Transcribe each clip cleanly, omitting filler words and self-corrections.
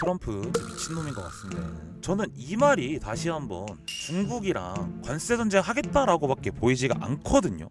트럼프 미친놈인 것 같습니다. 저는 이 말이 다시 한번 중국이랑 관세 전쟁 하겠다라고밖에 보이지가 않거든요.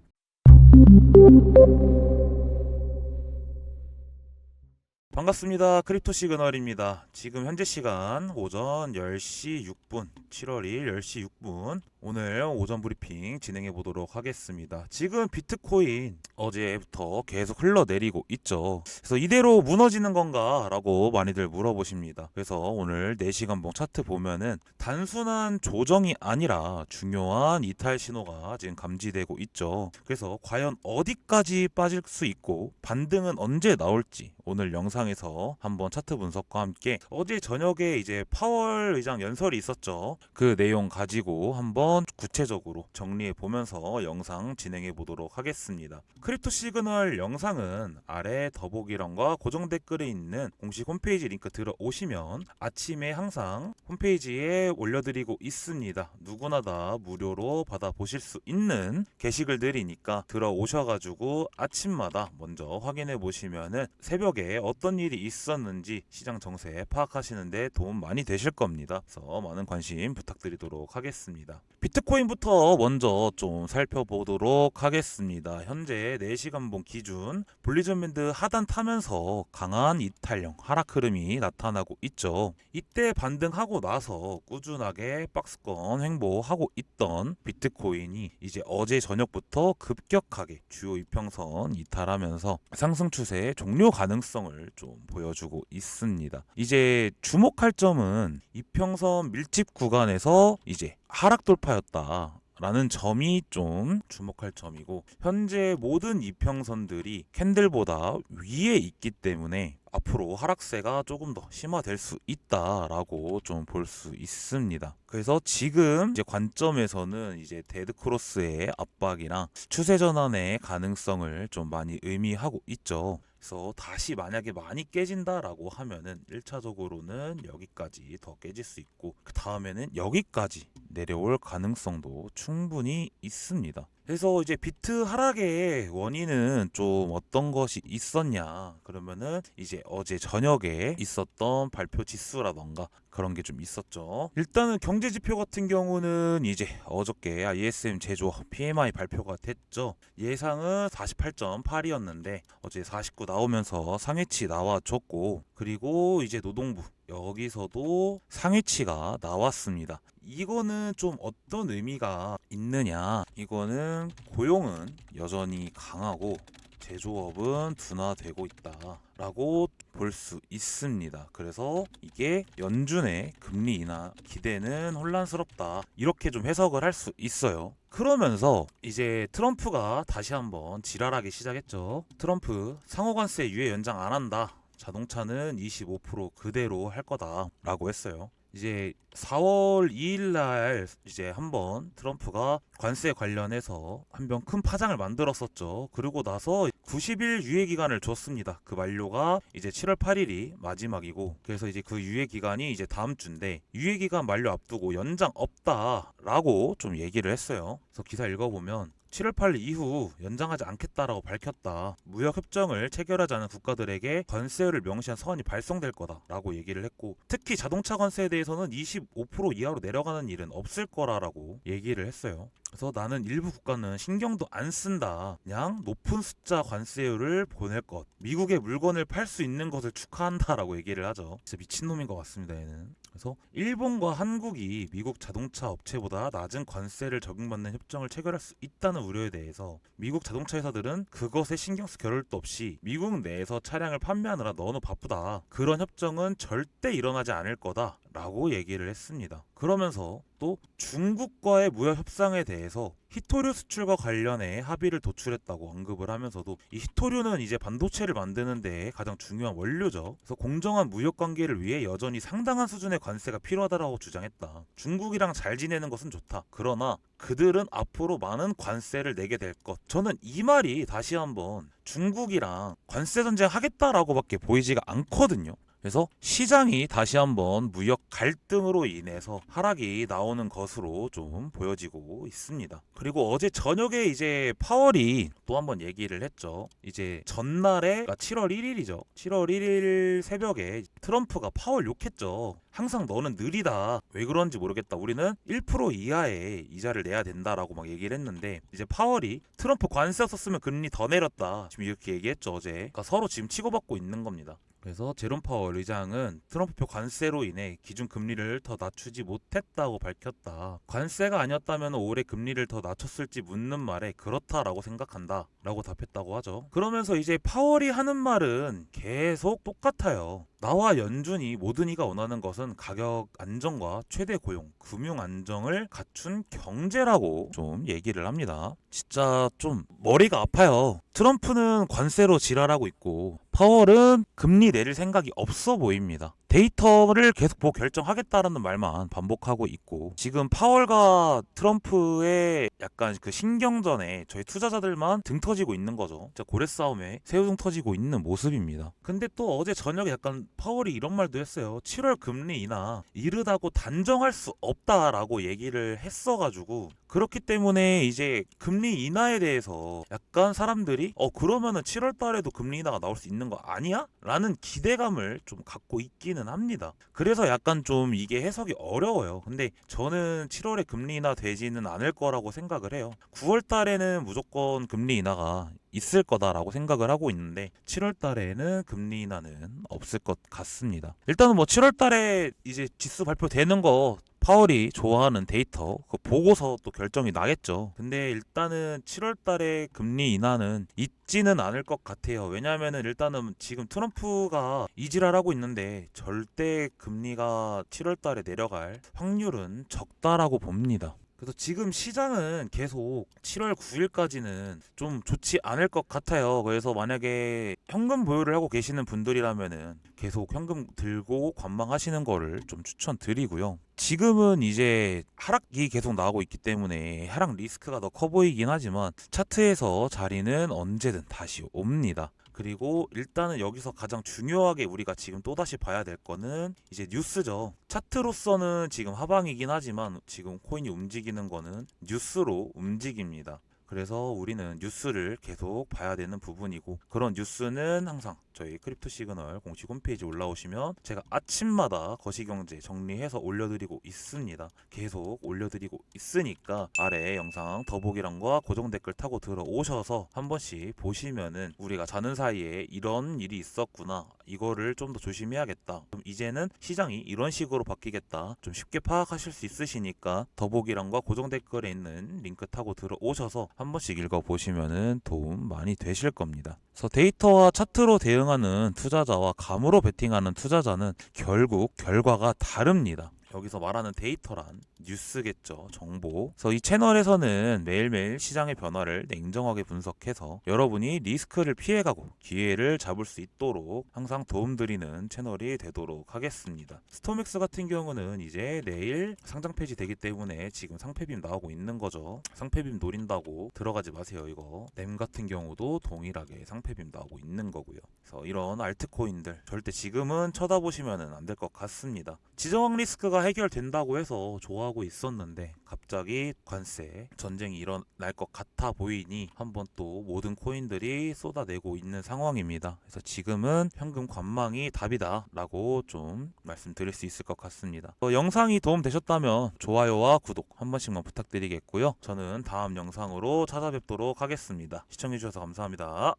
반갑습니다. 크립토 시그널입니다. 지금 현재 시간 오전 10시 6분, 7월 2일 10시 6분, 오늘 오전 브리핑 진행해 보도록 하겠습니다. 지금 비트코인 어제부터 계속 흘러내리고 있죠. 그래서 이대로 무너지는 건가? 라고 많이들 물어보십니다. 그래서 오늘 4시간봉 차트 보면은 단순한 조정이 아니라 중요한 이탈 신호가 지금 감지되고 있죠. 그래서 과연 어디까지 빠질 수 있고 반등은 언제 나올지 오늘 영상에서 한번 차트 분석과 함께 어제 저녁에 이제 파월 의장 연설이 있었죠. 그 내용 가지고 한번 구체적으로 정리해 보면서 영상 진행해 보도록 하겠습니다. 크립토 시그널 영상은 아래 더보기란과 고정 댓글에 있는 공식 홈페이지 링크 들어오시면 아침에 항상 홈페이지에 올려드리고 있습니다. 누구나 다 무료로 받아보실 수 있는 게시글들이니까 들어오셔가지고 아침마다 먼저 확인해 보시면은 새벽에 어떤 일이 있었는지 시장 정세 파악하시는데 도움 많이 되실 겁니다. 그래서 많은 관심 부탁드리도록 하겠습니다. 비트코인부터 먼저 좀 살펴보도록 하겠습니다. 현재 4시간봉 기준 볼리전 밴드 하단 타면서 강한 이탈형 하락 흐름이 나타나고 있죠. 이때 반등하고 나서 꾸준하게 박스권 횡보하고 있던 비트코인이 이제 어제 저녁부터 급격하게 주요 이평선 이탈하면서 상승 추세 종료 가능성을 좀 보여주고 있습니다. 이제 주목할 점은 이평선 밀집 구간에서 이제 하락 돌파였다. 라는 점이 좀 주목할 점이고, 현재 모든 이평선들이 캔들보다 위에 있기 때문에 앞으로 하락세가 조금 더 심화될 수 있다라고 좀 볼 수 있습니다. 그래서 지금 이제 관점에서는 이제 데드 크로스의 압박이랑 추세 전환의 가능성을 좀 많이 의미하고 있죠. 그래서 다시 만약에 많이 깨진다라고 하면은 1차적으로는 여기까지 더 깨질 수 있고, 그 다음에는 여기까지 내려올 가능성도 충분히 있습니다. 그래서 이제 비트 하락의 원인은 좀 어떤 것이 있었냐 그러면은 이제 어제 저녁에 있었던 발표 지수라던가 그런 게 좀 있었죠. 일단은 경제 지표 같은 경우는 이제 어저께 ISM 제조 PMI 발표가 됐죠. 예상은 48.8이었는데 어제 49 나오면서 상회치 나와줬고, 그리고 이제 노동부 여기서도 상회치가 나왔습니다. 이거는 좀 어떤 의미가 있느냐, 이거는 고용은 여전히 강하고 제조업은 둔화되고 있다 라고 볼 수 있습니다. 그래서 이게 연준의 금리 인하 기대는 혼란스럽다, 이렇게 좀 해석을 할 수 있어요. 그러면서 이제 트럼프가 다시 한번 지랄하기 시작했죠. 트럼프 상호관세 유예 연장 안 한다, 자동차는 25% 그대로 할 거다 라고 했어요. 이제 4월 2일 날 이제 한번 트럼프가 관세 관련해서 한번 큰 파장을 만들었었죠. 그리고 나서 90일 유예 기간을 줬습니다. 그 만료가 이제 7월 8일이 마지막이고, 그래서 이제 그 유예 기간이 이제 다음 주인데 유예 기간 만료 앞두고 연장 없다라고 좀 얘기를 했어요. 그래서 기사 읽어보면 7월 8일 이후 연장하지 않겠다라고 밝혔다. 무역 협정을 체결하지 않은 국가들에게 관세율을 명시한 서한이 발송될 거다라고 얘기를 했고, 특히 자동차 관세에 대해서는 25% 이하로 내려가는 일은 없을 거라고 얘기를 했어요. 그래서 나는 일부 국가는 신경도 안 쓴다, 그냥 높은 숫자 관세율을 보낼 것, 미국의 물건을 팔 수 있는 것을 축하한다라고 얘기를 하죠. 진짜 미친놈인 것 같습니다, 얘는. 그래서 일본과 한국이 미국 자동차 업체보다 낮은 관세를 적용받는 협정을 체결할 수 있다는 우려에 대해서 미국 자동차 회사들은 그것에 신경 쓸 겨를도 없이 미국 내에서 차량을 판매하느라 너무 바쁘다, 그런 협정은 절대 일어나지 않을 거다 라고 얘기를 했습니다. 그러면서 또 중국과의 무역 협상에 대해서 히토류 수출과 관련해 합의를 도출했다고 언급을 하면서도, 이 히토류는 이제 반도체를 만드는 데 가장 중요한 원료죠. 그래서 공정한 무역 관계를 위해 여전히 상당한 수준의 관세가 필요하다고 주장했다. 중국이랑 잘 지내는 것은 좋다. 그러나 그들은 앞으로 많은 관세를 내게 될 것. 저는 이 말이 다시 한번 중국이랑 관세 전쟁 하겠다라고밖에 보이지가 않거든요. 그래서 시장이 다시 한번 무역 갈등으로 인해서 하락이 나오는 것으로 좀 보여지고 있습니다. 그리고 어제 저녁에 이제 파월이 또 한번 얘기를 했죠. 이제 전날에 그러니까 7월 1일이죠. 7월 1일 새벽에 트럼프가 파월 욕했죠. 항상 너는 느리다. 왜 그런지 모르겠다. 우리는 1% 이하의 이자를 내야 된다라고 막 얘기를 했는데 이제 파월이 트럼프 관세 없었으면 금리 더 내렸다. 지금 이렇게 얘기했죠, 어제. 그러니까 서로 지금 치고받고 있는 겁니다. 그래서 제롬 파월 의장은 트럼프표 관세로 인해 기준 금리를 더 낮추지 못했다고 밝혔다. 관세가 아니었다면 올해 금리를 더 낮췄을지 묻는 말에 그렇다라고 생각한다 라고 답했다고 하죠. 그러면서 이제 파월이 하는 말은 계속 똑같아요. 나와 연준이 모든 이가 원하는 것은 가격 안정과 최대 고용, 금융 안정을 갖춘 경제라고 좀 얘기를 합니다. 진짜 좀 머리가 아파요. 트럼프는 관세로 지랄하고 있고 파월은 금리 내릴 생각이 없어 보입니다. 데이터를 계속 보고 결정하겠다라는 말만 반복하고 있고 지금 파월과 트럼프의 약간 그 신경전에 저희 투자자들만 등 터지고 있는 거죠. 진짜 고래 싸움에 새우등 터지고 있는 모습입니다. 근데 또 어제 저녁에 약간 파월이 이런 말도 했어요. 7월 금리 인하 이르다고 단정할 수 없다라고 얘기를 했어가지고 그렇기 때문에 이제 금리 인하에 대해서 약간 사람들이 그러면은 7월 달에도 금리 인하가 나올 수 있는 거 아니야? 라는 기대감을 좀 갖고 있기는 합니다. 그래서 약간 좀 이게 해석이 어려워요. 근데 저는 7월에 금리 인하 되지는 않을 거라고 생각을 해요. 9월 달에는 무조건 금리 인하가 있을 거다라고 생각을 하고 있는데 7월 달에는 금리 인하는 없을 것 같습니다. 일단은 뭐 7월 달에 이제 지수 발표되는 거 파월이 좋아하는 데이터 그 보고서 또 결정이 나겠죠. 근데 일단은 7월 달에 금리 인하는 있지는 않을 것 같아요. 왜냐하면은 일단은 지금 트럼프가 이지랄하고 있는데 절대 금리가 7월 달에 내려갈 확률은 적다라고 봅니다. 그래서 지금 시장은 계속 7월 9일까지는 좀 좋지 않을 것 같아요. 그래서 만약에 현금 보유를 하고 계시는 분들이라면은 계속 현금 들고 관망하시는 거를 좀 추천드리고요. 지금은 이제 하락이 계속 나오고 있기 때문에 하락 리스크가 더 커 보이긴 하지만 차트에서 자리는 언제든 다시 옵니다. 그리고 일단은 여기서 가장 중요하게 우리가 지금 또다시 봐야 될 거는 이제 뉴스죠. 차트로서는 지금 하방이긴 하지만 지금 코인이 움직이는 거는 뉴스로 움직입니다. 그래서 우리는 뉴스를 계속 봐야 되는 부분이고 그런 뉴스는 항상 저희 크립토 시그널 공식 홈페이지 올라오시면 제가 아침마다 거시경제 정리해서 올려드리고 있습니다. 계속 올려드리고 있으니까 아래 영상 더보기란과 고정 댓글 타고 들어오셔서 한 번씩 보시면은 우리가 자는 사이에 이런 일이 있었구나 이거를 좀 더 조심해야겠다. 그럼 이제는 시장이 이런 식으로 바뀌겠다. 좀 쉽게 파악하실 수 있으시니까 더보기란과 고정 댓글에 있는 링크 타고 들어오셔서 한 번씩 읽어보시면은 도움 많이 되실 겁니다. 그래서 데이터와 차트로 대응하는 투자자와 감으로 베팅하는 투자자는 결국 결과가 다릅니다. 여기서 말하는 데이터란 뉴스겠죠. 정보. 그래서 이 채널에서는 매일매일 시장의 변화를 냉정하게 분석해서 여러분이 리스크를 피해가고 기회를 잡을 수 있도록 항상 도움드리는 채널이 되도록 하겠습니다. 스톰엑스 같은 경우는 이제 내일 상장 폐지 되기 때문에 지금 상폐빔 나오고 있는 거죠. 상폐빔 노린다고 들어가지 마세요. 이거 램 같은 경우도 동일하게 상폐빔 나오고 있는 거고요. 그래서 이런 알트코인들 절대 지금은 쳐다보시면 안 될 것 같습니다. 지정학 리스크가 해결된다고 해서 좋아하고 있었는데 갑자기 관세 전쟁이 일어날 것 같아 보이니 한번 또 모든 코인들이 쏟아내고 있는 상황입니다. 그래서 지금은 현금 관망이 답이다 라고 좀 말씀드릴 수 있을 것 같습니다. 영상이 도움되셨다면 좋아요와 구독 한 번씩만 부탁드리겠고요. 저는 다음 영상으로 찾아뵙도록 하겠습니다. 시청해주셔서 감사합니다.